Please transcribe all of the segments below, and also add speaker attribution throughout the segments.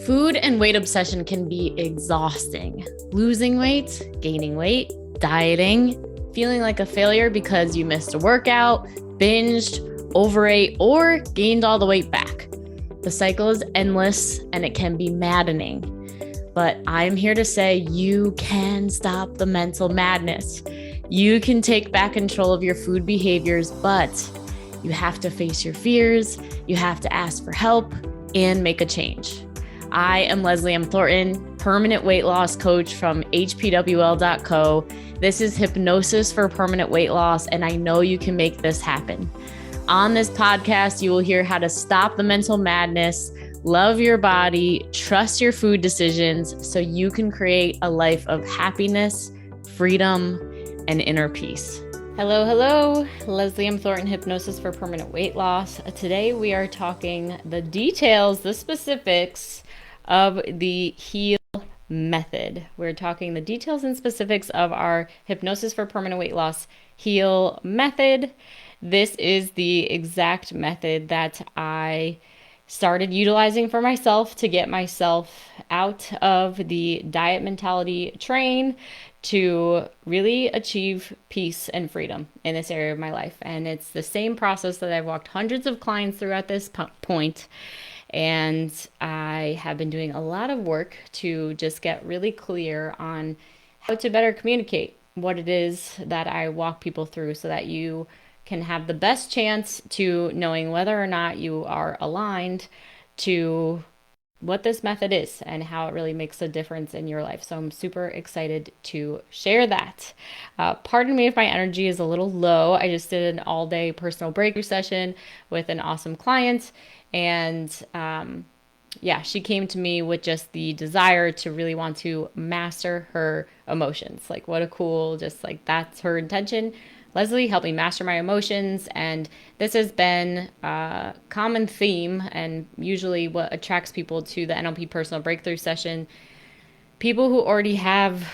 Speaker 1: Food and weight obsession can be exhausting. Losing weight, gaining weight, dieting, feeling like a failure because you missed a workout, binged, overate, or gained all the weight back. The cycle is endless and it can be maddening. But I'm here to say you can stop the mental madness. You can take back control of your food behaviors, but you have to face your fears, you have to ask for help, and make a change. I am Leslie M. Thornton, permanent weight loss coach from HPWL.co. This is Hypnosis for Permanent Weight Loss, and I know you can make this happen. On this podcast, you will hear how to stop the mental madness, love your body, trust your food decisions so you can create a life of happiness, freedom, and inner peace. Hello. Leslie M. Thornton, Hypnosis for Permanent Weight Loss. Today we are talking the details, the specifics of the HEAL method. We're talking the details and specifics of our Hypnosis for Permanent Weight Loss HEAL method. This is the exact method that I started utilizing for myself to get myself out of the diet mentality train to really achieve peace and freedom in this area of my life. And it's the same process that I've walked hundreds of clients through at this point. And I have been doing a lot of work to just get really clear on how to better communicate what it is that I walk people through so that you can have the best chance to knowing whether or not you are aligned to what this method is and how it really makes a difference in your life. So I'm super excited to share that. Pardon me if my energy is a little low. I just did an all-day personal breakthrough session with an awesome client. And she came to me with just the desire to really want to master her emotions. Like, what a cool, just like that's her intention. Leslie, help me master my emotions. And this has been a common theme and usually what attracts people to the NLP personal breakthrough session. People who already have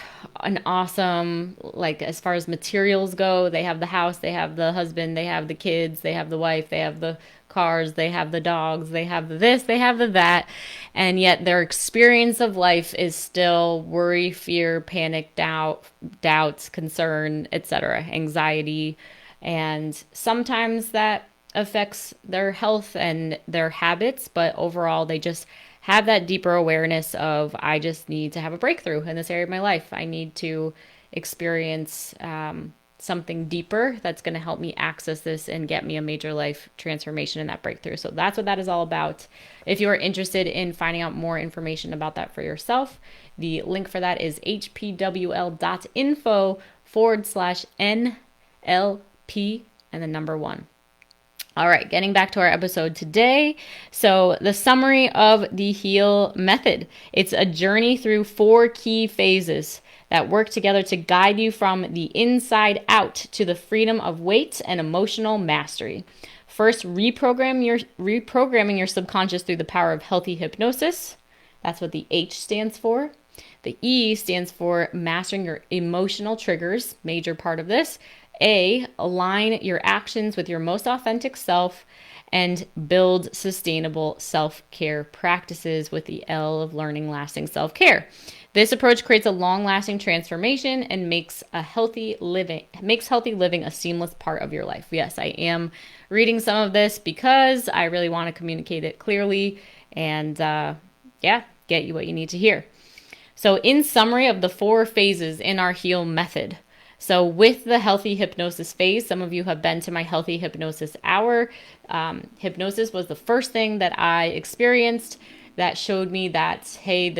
Speaker 1: an awesome, like as far as materials go, they have the house, they have the husband, they have the kids, they have the wife, they have the cars, they have the dogs, they have the this, they have the that, and yet their experience of life is still worry, fear, panic, doubts, concern, etc., anxiety, and sometimes that affects their health and their habits, but overall they just have that deeper awareness of I just need to have a breakthrough in this area of my life. I need to experience something deeper that's going to help me access this and get me a major life transformation in that breakthrough. So that's what that is all about. If you are interested in finding out more information about that for yourself, the link for that is hpwl.info/NLP and the number 1. All right, getting back to our episode today. So the summary of the HEAL method. It's a journey through 4 key phases that work together to guide you from the inside out to the freedom of weight and emotional mastery. First, reprogramming your subconscious through the power of healthy hypnosis. That's what the H stands for. The E stands for mastering your emotional triggers, major part of this. A, align your actions with your most authentic self, and build sustainable self-care practices with the L of learning lasting self-care. This approach creates a long-lasting transformation and makes healthy living a seamless part of your life. Yes, I am reading some of this because I really want to communicate it clearly and get you what you need to hear. So in summary of the 4 phases in our HEAL method. So with the healthy hypnosis phase, some of you have been to my healthy hypnosis hour. Hypnosis was the first thing that I experienced that showed me that, hey,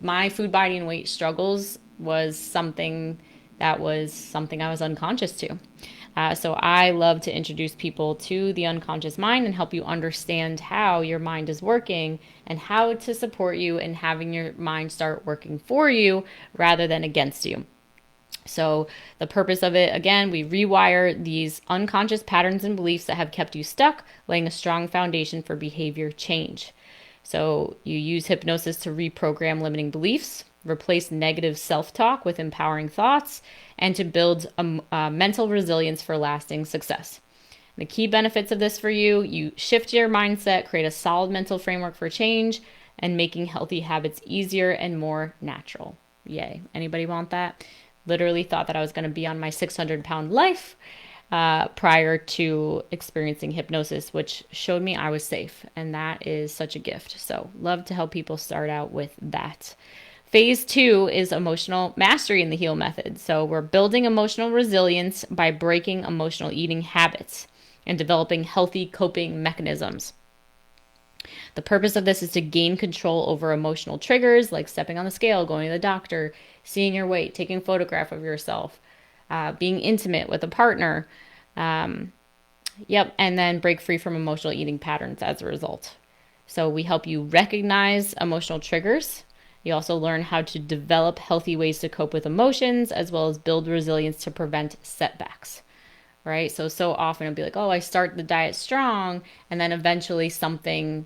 Speaker 1: my food, body, and weight struggles was something I was unconscious to. So I love to introduce people to the unconscious mind and help you understand how your mind is working and how to support you in having your mind start working for you rather than against you. So the purpose of it, again, we rewire these unconscious patterns and beliefs that have kept you stuck, laying a strong foundation for behavior change. So you use hypnosis to reprogram limiting beliefs, replace negative self-talk with empowering thoughts, and to build a mental resilience for lasting success. The key benefits of this for you shift your mindset, create a solid mental framework for change, and making healthy habits easier and more natural. Yay. Anybody want that? Literally thought that I was going to be on my 600-pound life prior to experiencing hypnosis, which showed me I was safe. And that is such a gift. So love to help people start out with that. Phase 2 is emotional mastery in the HEAL method. So we're building emotional resilience by breaking emotional eating habits and developing healthy coping mechanisms. The purpose of this is to gain control over emotional triggers like stepping on the scale, going to the doctor, seeing your weight, taking a photograph of yourself, being intimate with a partner. And then break free from emotional eating patterns as a result. So we help you recognize emotional triggers. You also learn how to develop healthy ways to cope with emotions, as well as build resilience to prevent setbacks, right? So often it'll be like, oh, I start the diet strong, and then eventually something,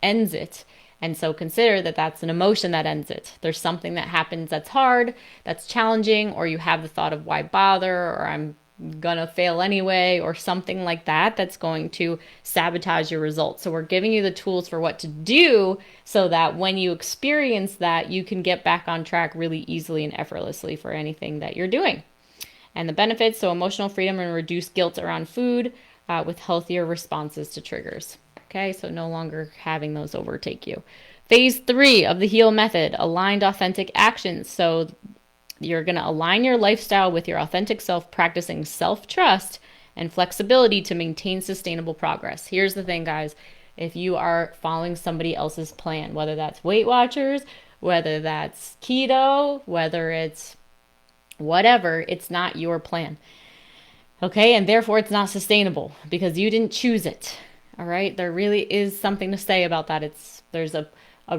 Speaker 1: ends it. And so consider that that's an emotion that ends it. There's something that happens that's hard, that's challenging, or you have the thought of why bother, or I'm gonna fail anyway, or something like that that's going to sabotage your results. So we're giving you the tools for what to do so that when you experience that, you can get back on track really easily and effortlessly for anything that you're doing. And the benefits, so emotional freedom and reduced guilt around food with healthier responses to triggers. Okay, so no longer having those overtake you. Phase 3 of the HEAL method, aligned authentic actions. So you're going to align your lifestyle with your authentic self, practicing self-trust and flexibility to maintain sustainable progress. Here's the thing, guys. If you are following somebody else's plan, whether that's Weight Watchers, whether that's keto, whether it's whatever, it's not your plan. Okay? And therefore, it's not sustainable because you didn't choose it. All right? There really is something to say about that. There's a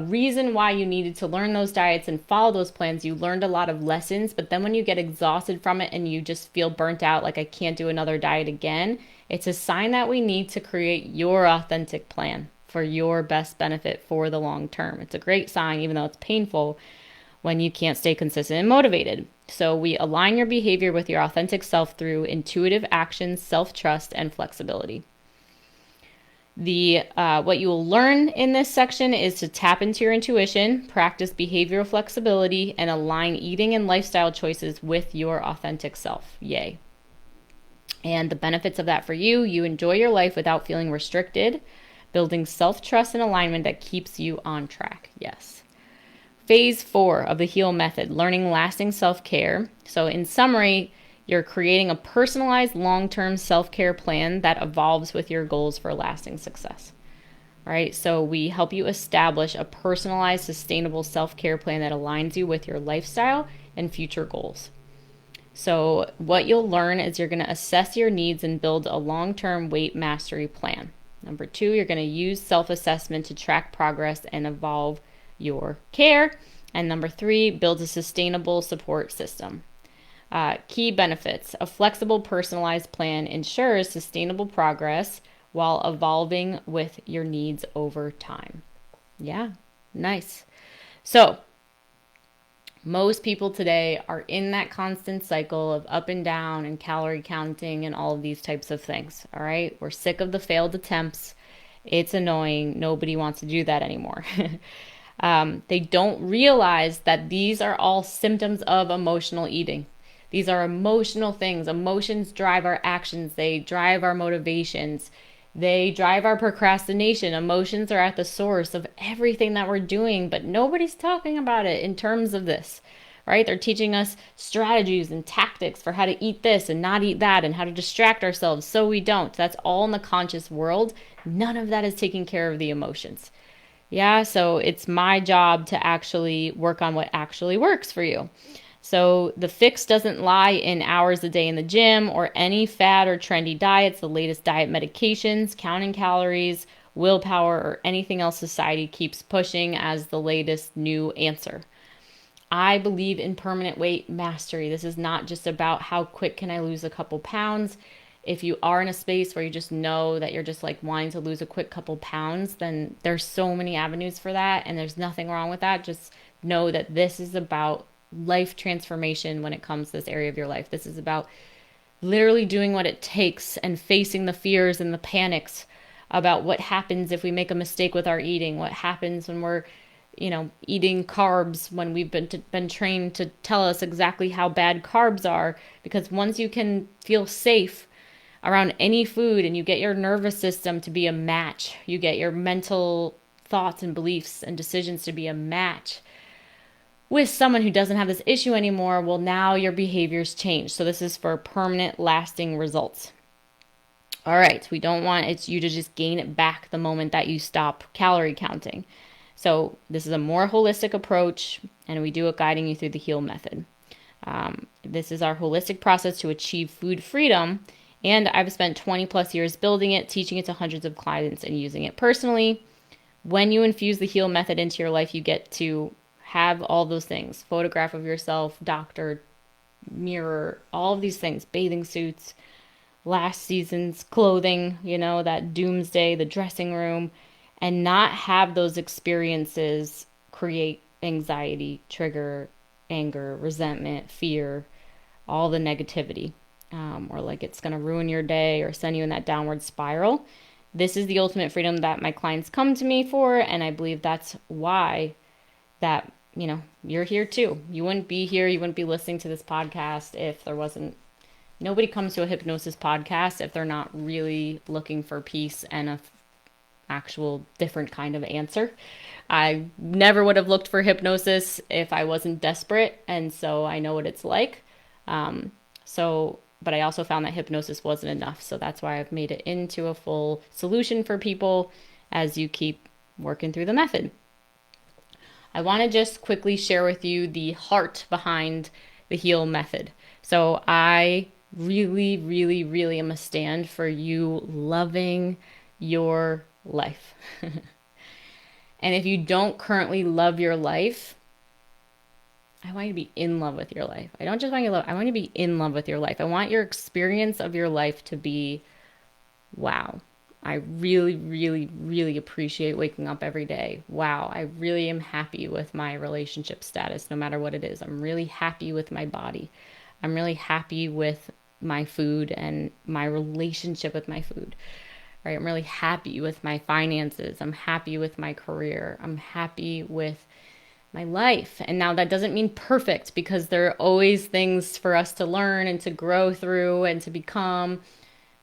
Speaker 1: reason why you needed to learn those diets and follow those plans. You learned a lot of lessons, but then when you get exhausted from it and you just feel burnt out, like I can't do another diet again, it's a sign that we need to create your authentic plan for your best benefit for the long term. It's a great sign, even though it's painful, when you can't stay consistent and motivated. So we align your behavior with your authentic self through intuitive actions, self-trust, and flexibility. What you will learn in this section is to tap into your intuition, practice behavioral flexibility, and align eating and lifestyle choices with your authentic self. Yay. And the benefits of that for you enjoy your life without feeling restricted, building self-trust and alignment that keeps you on track. Yes. Phase 4 of the HEAL method, learning lasting self-care. So in summary, you're creating a personalized long-term self-care plan that evolves with your goals for lasting success. Right? So we help you establish a personalized, sustainable self-care plan that aligns you with your lifestyle and future goals. So what you'll learn is you're going to assess your needs and build a long-term weight mastery plan. Number 2, you're going to use self-assessment to track progress and evolve your care. And number 3, build a sustainable support system. Key benefits. A flexible, personalized plan ensures sustainable progress while evolving with your needs over time. Yeah, nice. So, most people today are in that constant cycle of up and down and calorie counting and all of these types of things. All right, we're sick of the failed attempts. It's annoying. Nobody wants to do that anymore. They don't realize that these are all symptoms of emotional eating. These are emotional things. Emotions drive our actions. They drive our motivations. They drive our procrastination. Emotions are at the source of everything that we're doing, but nobody's talking about it in terms of this, right? They're teaching us strategies and tactics for how to eat this and not eat that and how to distract ourselves so we don't. That's all in the conscious world. None of that is taking care of the emotions. Yeah, so it's my job to actually work on what actually works for you. So the fix doesn't lie in hours a day in the gym or any fad or trendy diets, the latest diet medications, counting calories, willpower, or anything else society keeps pushing as the latest new answer. I believe in permanent weight mastery. This is not just about how quick can I lose a couple pounds. If you are in a space where you just know that you're just like wanting to lose a quick couple pounds, then there's so many avenues for that, and there's nothing wrong with that. Just know that this is about life transformation when it comes to this area of your life. This is about literally doing what it takes and facing the fears and the panics about what happens if we make a mistake with our eating, what happens when we're, eating carbs, when we've been trained to tell us exactly how bad carbs are. Because once you can feel safe around any food and you get your nervous system to be a match, you get your mental thoughts and beliefs and decisions to be a match with someone who doesn't have this issue anymore, well, now your behaviors change. So this is for permanent, lasting results. All right, we don't want you to just gain it back the moment that you stop calorie counting. So this is a more holistic approach, and we do it guiding you through the HEAL method. This is our holistic process to achieve food freedom, and I've spent 20 plus years building it, teaching it to hundreds of clients, and using it personally. When you infuse the HEAL method into your life, you get to have all those things: photograph of yourself, doctor, mirror, all of these things, bathing suits, last season's clothing, that doomsday, the dressing room, and not have those experiences create anxiety, trigger anger, resentment, fear, all the negativity, or like it's going to ruin your day or send you in that downward spiral. This is the ultimate freedom that my clients come to me for, and I believe that's why that, you're here too. You wouldn't be here, you wouldn't be listening to this podcast if there wasn't. Nobody comes to a hypnosis podcast if they're not really looking for peace and a actual different kind of answer. I never would have looked for hypnosis if I wasn't desperate, and so I know what it's like. But I also found that hypnosis wasn't enough, so that's why I've made it into a full solution for people as you keep working through the method. I want to just quickly share with you the heart behind the HEAL method. So I really, really, really am a stand for you loving your life. And if you don't currently love your life, I want you to be in love with your life. I don't just want you to love, I want you to be in love with your life. I want your experience of your life to be, wow, I really, really, really appreciate waking up every day. Wow, I really am happy with my relationship status, no matter what it is. I'm really happy with my body. I'm really happy with my food and my relationship with my food. Right? I'm really happy with my finances. I'm happy with my career. I'm happy with my life. And now that doesn't mean perfect, because there are always things for us to learn and to grow through and to become.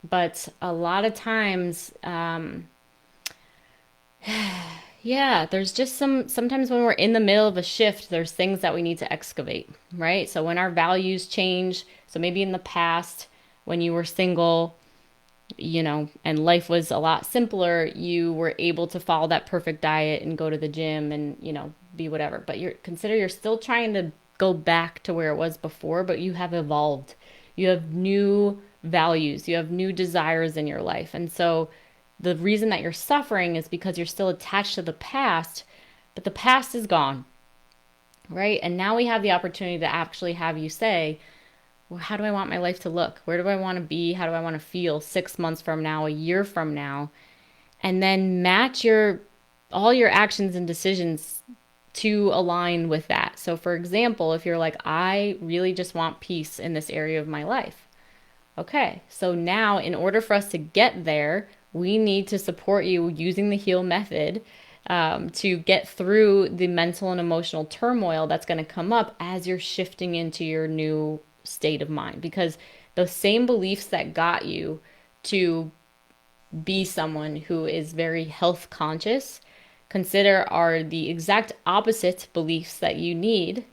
Speaker 1: But a lot of times, there's just sometimes when we're in the middle of a shift, there's things that we need to excavate, right? So when our values change, so maybe in the past when you were single, and life was a lot simpler, you were able to follow that perfect diet and go to the gym and, be whatever. But you're still trying to go back to where it was before, but you have evolved. You have new values. You have new desires in your life. And so the reason that you're suffering is because you're still attached to the past, but the past is gone, right? And now we have the opportunity to actually have you say, well, how do I want my life to look? Where do I want to be? How do I want to feel 6 months from now, a year from now? And then match all your actions and decisions to align with that. So for example, if you're like, I really just want peace in this area of my life. Okay, so now in order for us to get there, we need to support you using the HEAL method to get through the mental and emotional turmoil that's going to come up as you're shifting into your new state of mind. Because those same beliefs that got you to be someone who is very health conscious, are the exact opposite beliefs that you need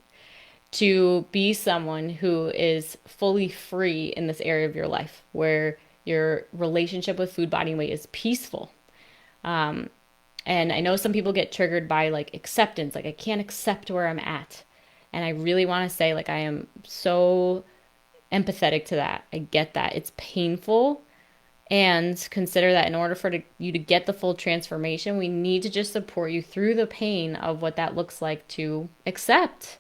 Speaker 1: to be someone who is fully free in this area of your life, where your relationship with food, body, and weight is peaceful. And I know some people get triggered by like acceptance, like I can't accept where I'm at. And I really want to say, like, I am so empathetic to that. I get that. It's painful. And consider that in order for you to get the full transformation, we need to just support you through the pain of what that looks like to accept.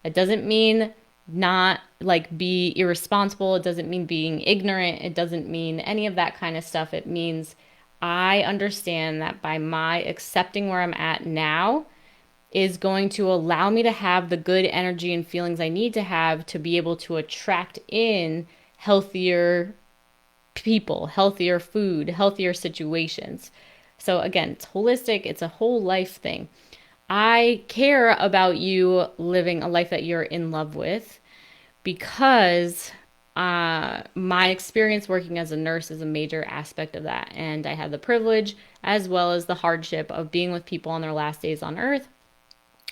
Speaker 1: It doesn't mean not like be irresponsible. It doesn't mean being ignorant. It doesn't mean any of that kind of stuff. It means I understand that by my accepting where I'm at now is going to allow me to have the good energy and feelings I need to have to be able to attract in healthier people, healthier food, healthier situations. So again, it's holistic, it's a whole life thing. I care about you living a life that you're in love with because my experience working as a nurse is a major aspect of that. And I had the privilege as well as the hardship of being with people on their last days on earth.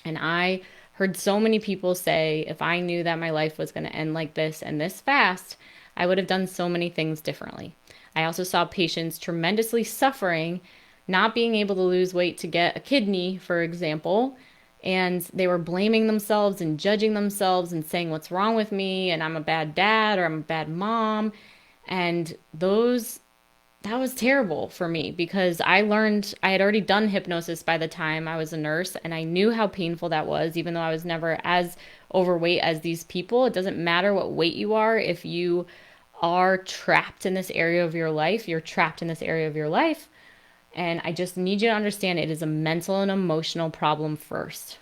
Speaker 1: And I heard so many people say, if I knew that my life was going to end like this and this fast, I would have done so many things differently. I also saw patients tremendously suffering, not being able to lose weight to get a kidney, for example. And they were blaming themselves and judging themselves and saying, what's wrong with me? And I'm a bad dad or I'm a bad mom. And that was terrible for me because I had already done hypnosis by the time I was a nurse, and I knew how painful that was, even though I was never as overweight as these people. It doesn't matter what weight you are. If you are trapped in this area of your life, you're trapped in this area of your life. And I just need you to understand it is a mental and emotional problem first.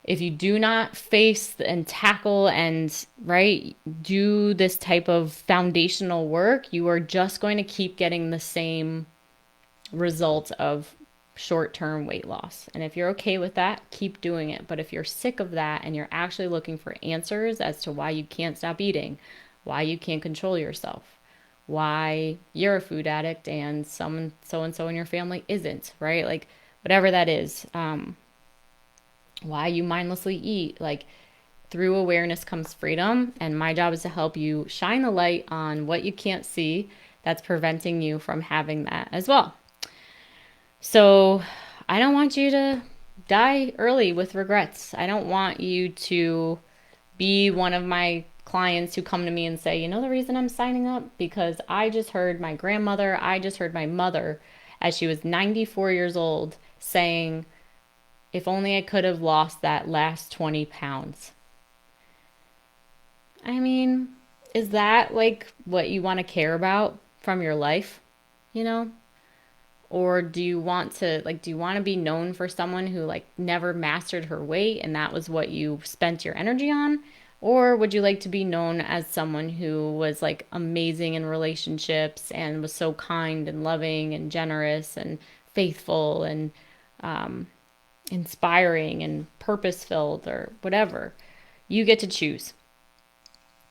Speaker 1: If you do not face and tackle and do this type of foundational work, you are just going to keep getting the same result of short-term weight loss. And if you're okay with that, keep doing it. But if you're sick of that and you're actually looking for answers as to why you can't stop eating, why you can't control yourself, why you're a food addict and someone so-and-so in your family isn't, right? Like whatever that is, why you mindlessly eat, like through awareness comes freedom. And my job is to help you shine the light on what you can't see that's preventing you from having that as well. So I don't want you to die early with regrets. I don't want you to be one of my clients who come to me and say, you know, the reason I'm signing up? Because I just heard my grandmother, I just heard my mother as she was 94 years old saying, if only I could have lost that last 20 pounds. I mean, is that like what you want to care about from your life, you know? Or do you want to be known for someone who like never mastered her weight and that was what you spent your energy on? Or would you like to be known as someone who was like amazing in relationships and was so kind and loving and generous and faithful and inspiring and purpose-filled or whatever? You get to choose.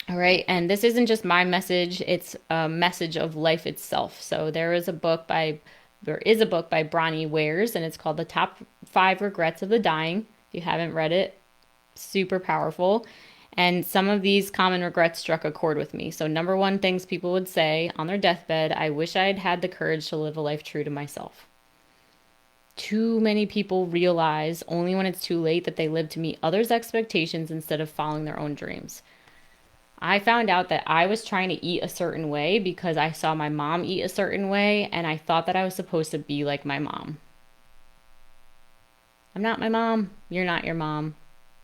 Speaker 1: All right. And this isn't just my message. It's a message of life itself. So there is a book by Bronnie Wares, and it's called The Top 5 Regrets of the Dying. If you haven't read it, super powerful. And some of these common regrets struck a chord with me. So number one, things people would say on their deathbed, I wish I had had the courage to live a life true to myself. Too many people realize only when it's too late that they live to meet others' expectations instead of following their own dreams. I found out that I was trying to eat a certain way because I saw my mom eat a certain way, and I thought that I was supposed to be like my mom. I'm not my mom. You're not your mom.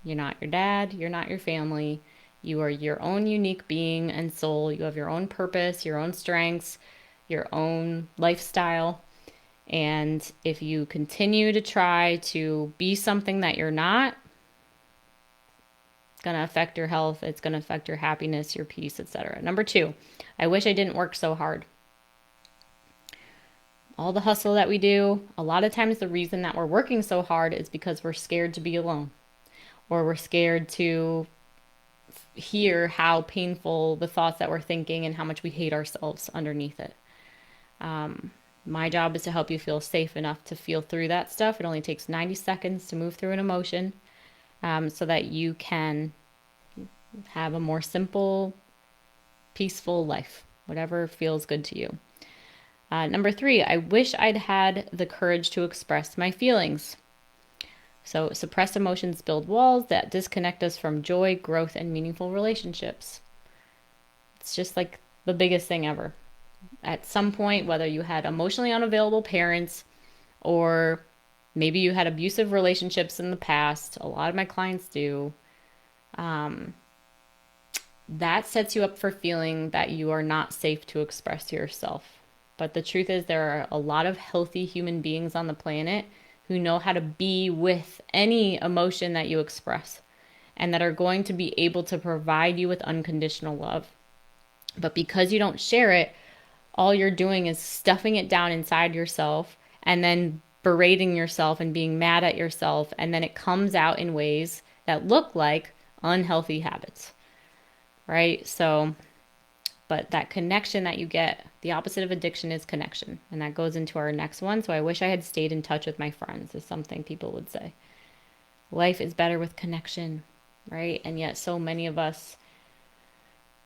Speaker 1: You're not your dad. You're not your family. You are your own unique being and soul. You have your own purpose, your own strengths, your own lifestyle. And if you continue to try to be something that you're not, it's going to affect your health. It's going to affect your happiness, your peace, etc. Number 2, I wish I didn't work so hard. All the hustle that we do, a lot of times the reason that we're working so hard is because we're scared to be alone, or we're scared to hear how painful the thoughts that we're thinking and how much we hate ourselves underneath it. My job is to help you feel safe enough to feel through that stuff. It only takes 90 seconds to move through an emotion, so that you can have a more simple, peaceful life, whatever feels good to you. Number 3, I wish I'd had the courage to express my feelings. So suppressed emotions build walls that disconnect us from joy, growth, and meaningful relationships. It's just like the biggest thing ever. At some point, whether you had emotionally unavailable parents or maybe you had abusive relationships in the past, a lot of my clients do, that sets you up for feeling that you are not safe to express yourself. But the truth is there are a lot of healthy human beings on the planet who know how to be with any emotion that you express and that are going to be able to provide you with unconditional love. But because you don't share it, all you're doing is stuffing it down inside yourself and then berating yourself and being mad at yourself. And then it comes out in ways that look like unhealthy habits, right? So, but that connection that you get, the opposite of addiction is connection. And that goes into our next one. So I wish I had stayed in touch with my friends, is something people would say. Life is better with connection, right? And yet so many of us,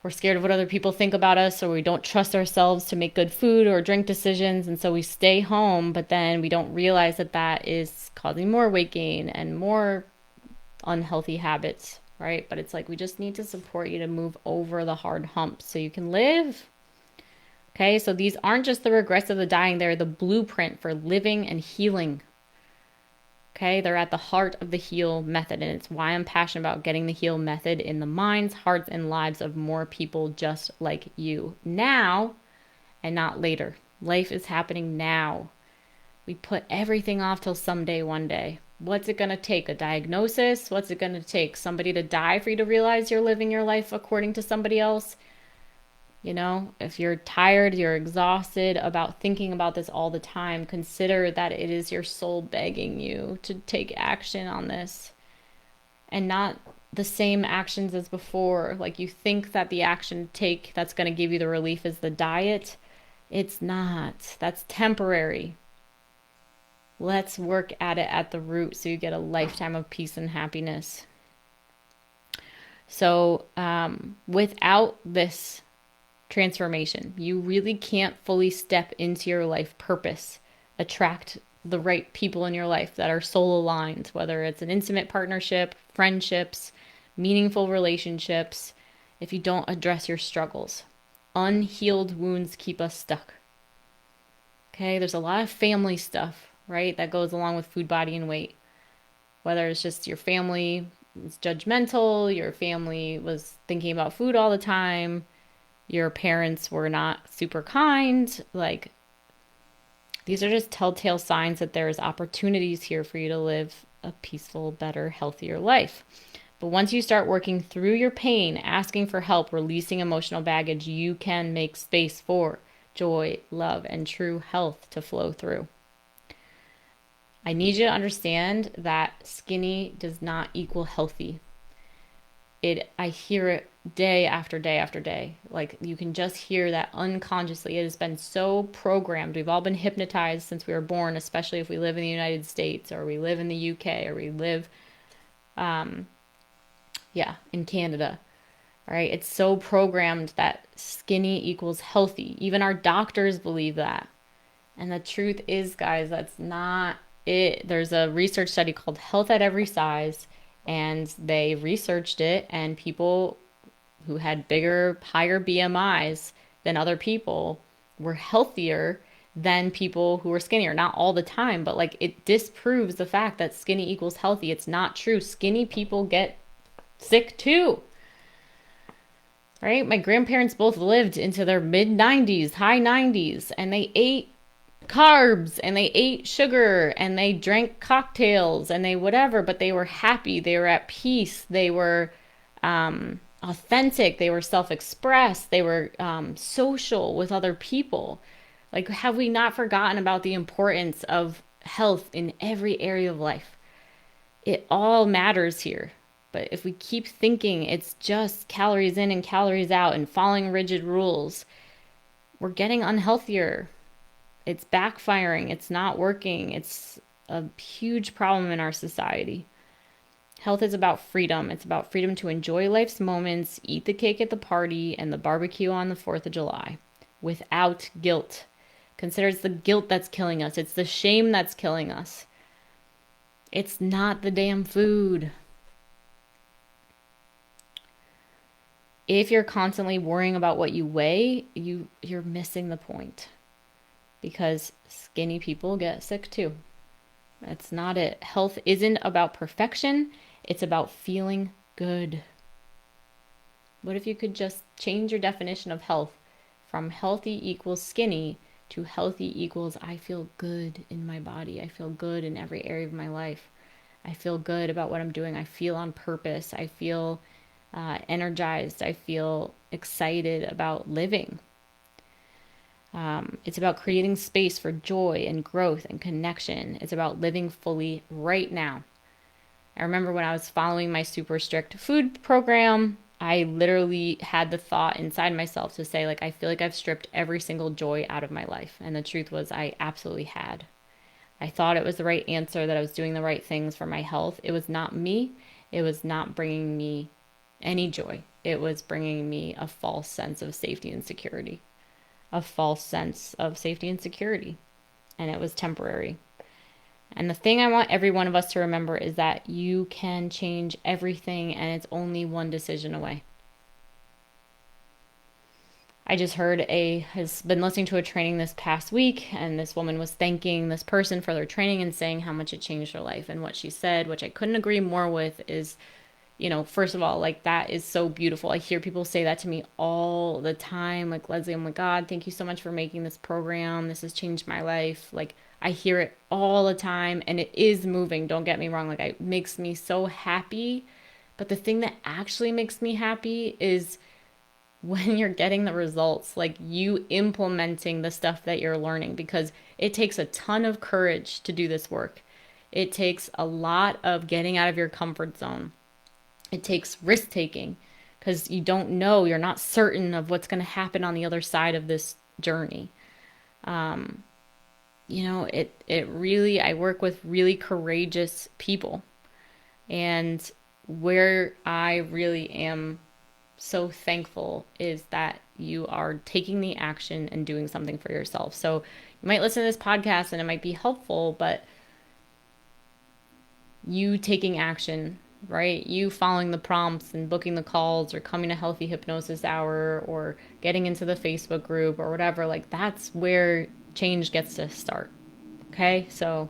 Speaker 1: we're scared of what other people think about us, or we don't trust ourselves to make good food or drink decisions. And so we stay home, but then we don't realize that that is causing more weight gain and more unhealthy habits, right? But it's like, we just need to support you to move over the hard humps so you can live. Okay, so these aren't just the regrets of the dying, they're the blueprint for living and healing. Okay, they're at the heart of the HEAL method, and it's why I'm passionate about getting the HEAL method in the minds, hearts, and lives of more people just like you now and not later. Life is happening now. We put everything off till someday, one day. What's it going to take? A diagnosis? What's it going to take? Somebody to die for you to realize you're living your life according to somebody else? You know, if you're tired, you're exhausted about thinking about this all the time, consider that it is your soul begging you to take action on this, and not the same actions as before. Like, you think that the action take that's going to give you the relief is the diet. It's not. That's temporary. Let's work at it at the root so you get a lifetime of peace and happiness. So without this transformation, you really can't fully step into your life purpose, attract the right people in your life that are soul aligned, whether it's an intimate partnership, friendships, meaningful relationships, if you don't address your struggles. Unhealed wounds keep us stuck. Okay, there's a lot of family stuff, right, that goes along with food, body, and weight. Whether it's just your family was judgmental, your family was thinking about food all the time, your parents were not super kind, like, these are just telltale signs that there's opportunities here for you to live a peaceful, better, healthier life. But once you start working through your pain, asking for help, releasing emotional baggage, you can make space for joy, love, and true health to flow through. I need you to understand that skinny does not equal healthy. I hear it day after day after day. Like, you can just hear that unconsciously. It has been so programmed. We've all been hypnotized since we were born, especially if we live in the United States or we live in the UK or we live, in Canada. All right. It's so programmed that skinny equals healthy. Even our doctors believe that. And the truth is, guys, that's not it. There's a research study called Health at Every Size, and they researched it, and people who had bigger, higher BMIs than other people were healthier than people who were skinnier. Not all the time, but like, it disproves the fact that skinny equals healthy. It's not true. Skinny people get sick too. Right? My grandparents both lived into their mid 90s, high 90s, and they ate carbs and they ate sugar and they drank cocktails and they whatever, but they were happy, they were at peace, they were authentic, they were self-expressed, they were social with other people. Like, have we not forgotten about the importance of health in every area of life? It all matters here. But if we keep thinking it's just calories in and calories out and following rigid rules, we're getting unhealthier. It's backfiring. It's not working. It's a huge problem in our society. Health is about freedom. It's about freedom to enjoy life's moments, eat the cake at the party, and the barbecue on the 4th of July without guilt. Consider it's the guilt that's killing us. It's the shame that's killing us. It's not the damn food. If you're constantly worrying about what you weigh, you're missing the point. Because skinny people get sick too. That's not it. Health isn't about perfection. It's about feeling good. What if you could just change your definition of health from healthy equals skinny to healthy equals I feel good in my body. I feel good in every area of my life. I feel good about what I'm doing. I feel on purpose. I feel energized. I feel excited about living. It's about creating space for joy and growth and connection. It's about living fully right now. I remember when I was following my super strict food program, I literally had the thought inside myself to say, like, I feel like I've stripped every single joy out of my life. And the truth was, I absolutely had. I thought it was the right answer, that I was doing the right things for my health. It was not me. It was not bringing me any joy. It was bringing me a false sense of safety and security. A false sense of safety and security. And it was temporary. And the thing I want every one of us to remember is that you can change everything, and it's only one decision away. I just has been listening to a training this past week, and this woman was thanking this person for their training and saying how much it changed her life. And what she said, which I couldn't agree more with, is, first of all, like, that is so beautiful. I hear people say that to me all the time. Like, Leslie, oh my God, thank you so much for making this program. This has changed my life. Like, I hear it all the time, and it is moving. Don't get me wrong. Like, it makes me so happy. But the thing that actually makes me happy is when you're getting the results, like you implementing the stuff that you're learning, because it takes a ton of courage to do this work. It takes a lot of getting out of your comfort zone. It takes risk taking, because you don't know, you're not certain of what's going to happen on the other side of this journey. It really, I work with really courageous people, and where I really am so thankful is that you are taking the action and doing something for yourself. So you might listen to this podcast and it might be helpful, but you taking action, right? You following the prompts and booking the calls, or coming to Healthy Hypnosis Hour, or getting into the Facebook group or whatever, like, that's where change gets to start. Okay? So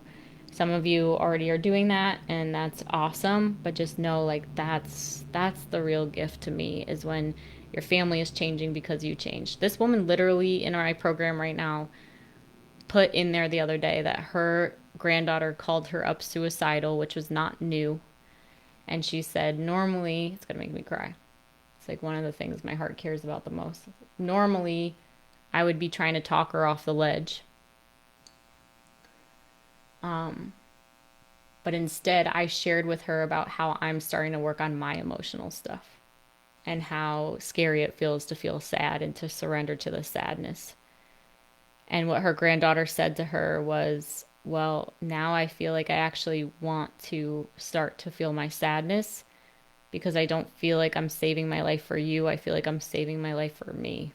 Speaker 1: some of you already are doing that, and that's awesome, but just know, like, that's the real gift to me, is when your family is changing because you changed. This woman literally in our program right now put in there the other day that her granddaughter called her up suicidal, which was not new. And she said, normally, it's going to make me cry. It's like one of the things my heart cares about the most. Normally, I would be trying to talk her off the ledge. But instead, I shared with her about how I'm starting to work on my emotional stuff, and how scary it feels to feel sad and to surrender to the sadness. And what her granddaughter said to her was, well, now I feel like I actually want to start to feel my sadness, because I don't feel like I'm saving my life for you. I feel like I'm saving my life for me.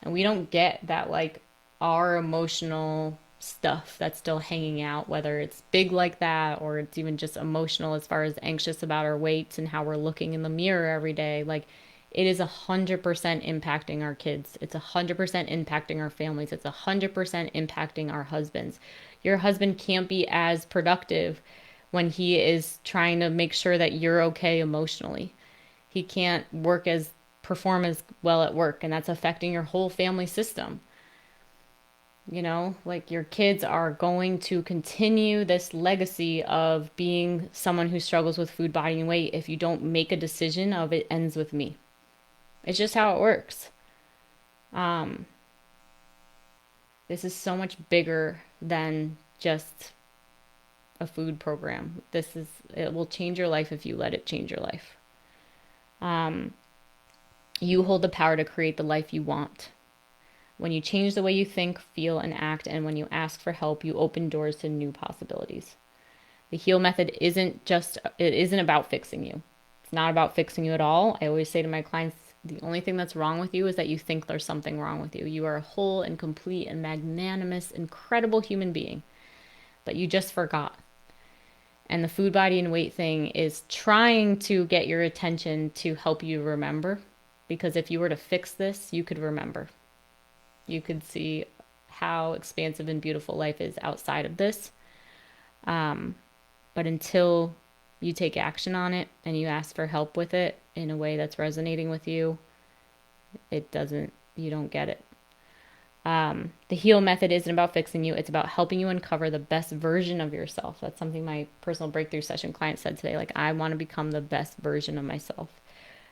Speaker 1: And we don't get that, like, our emotional stuff that's still hanging out, whether it's big like that, or it's even just emotional as far as anxious about our weights and how we're looking in the mirror every day. Like, it is 100% impacting our kids. It's 100% impacting our families. It's 100% impacting our husbands. Your husband can't be as productive when he is trying to make sure that you're okay emotionally. He can't perform as well at work, and that's affecting your whole family system. Like, your kids are going to continue this legacy of being someone who struggles with food, body, and weight if you don't make a decision of it ends with me. It's just how it works. This is so much bigger than just a food program. It will change your life if you let it change your life. You hold the power to create the life you want. When you change the way you think, feel, and act, and when you ask for help, you open doors to new possibilities. The HEAL method isn't about fixing you. It's not about fixing you at all. I always say to my clients, the only thing that's wrong with you is that you think there's something wrong with you. You are a whole and complete and magnanimous, incredible human being, but you just forgot. And the food, body, and weight thing is trying to get your attention to help you remember, because if you were to fix this, you could remember. You could see how expansive and beautiful life is outside of this. But until you take action on it and you ask for help with it in a way that's resonating with you, you don't get it. The heal method isn't about fixing you. It's about helping you uncover the best version of yourself. That's something my personal breakthrough session client said today. Like, I want to become the best version of myself.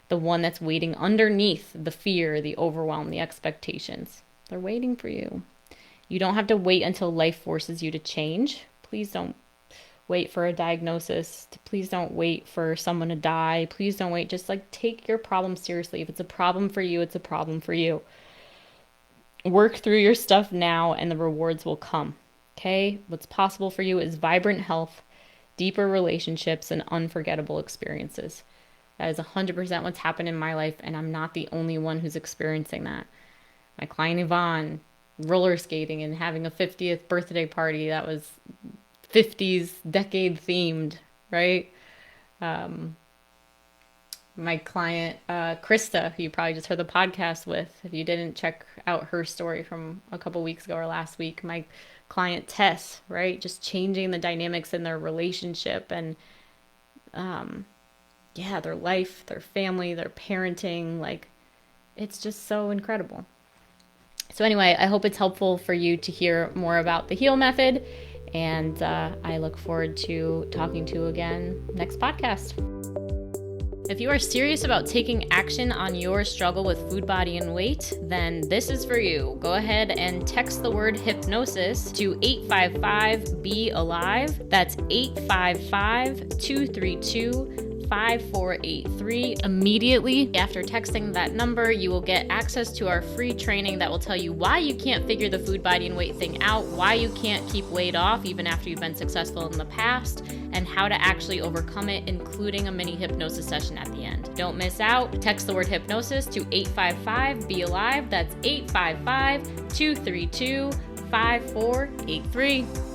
Speaker 1: The one that's waiting underneath the fear, the overwhelm, the expectations. They're waiting for you. You don't have to wait until life forces you to change. Please don't wait for a diagnosis. Please don't wait for someone to die. Please don't wait. Just like take your problem seriously. If it's a problem for you, it's a problem for you. Work through your stuff now and the rewards will come. Okay? What's possible for you is vibrant health, deeper relationships, and unforgettable experiences. That is 100% what's happened in my life, and I'm not the only one who's experiencing that. My client Yvonne, roller skating and having a 50th birthday party that was 50s decade themed, right? My client Krista, who you probably just heard the podcast with, if you didn't check out her story from a couple weeks ago or last week. My client Tess, right? Just changing the dynamics in their relationship and their life, their family, their parenting. Like, it's just so incredible. So anyway, I hope it's helpful for you to hear more about the heal method, and I look forward to talking to you again next podcast. If you are serious about taking action on your struggle with food, body, and weight, then this is for you. Go ahead and text the word hypnosis to 855-BE-ALIVE. That's 855-232-5483. Immediately after texting that number, you will get access to our free training that will tell you why you can't figure the food, body, and weight thing out, why you can't keep weight off even after you've been successful in the past, and how to actually overcome it, including a mini hypnosis session at the end. Don't miss out. Text the word hypnosis to 855-BE-ALIVE. That's 855-232-5483.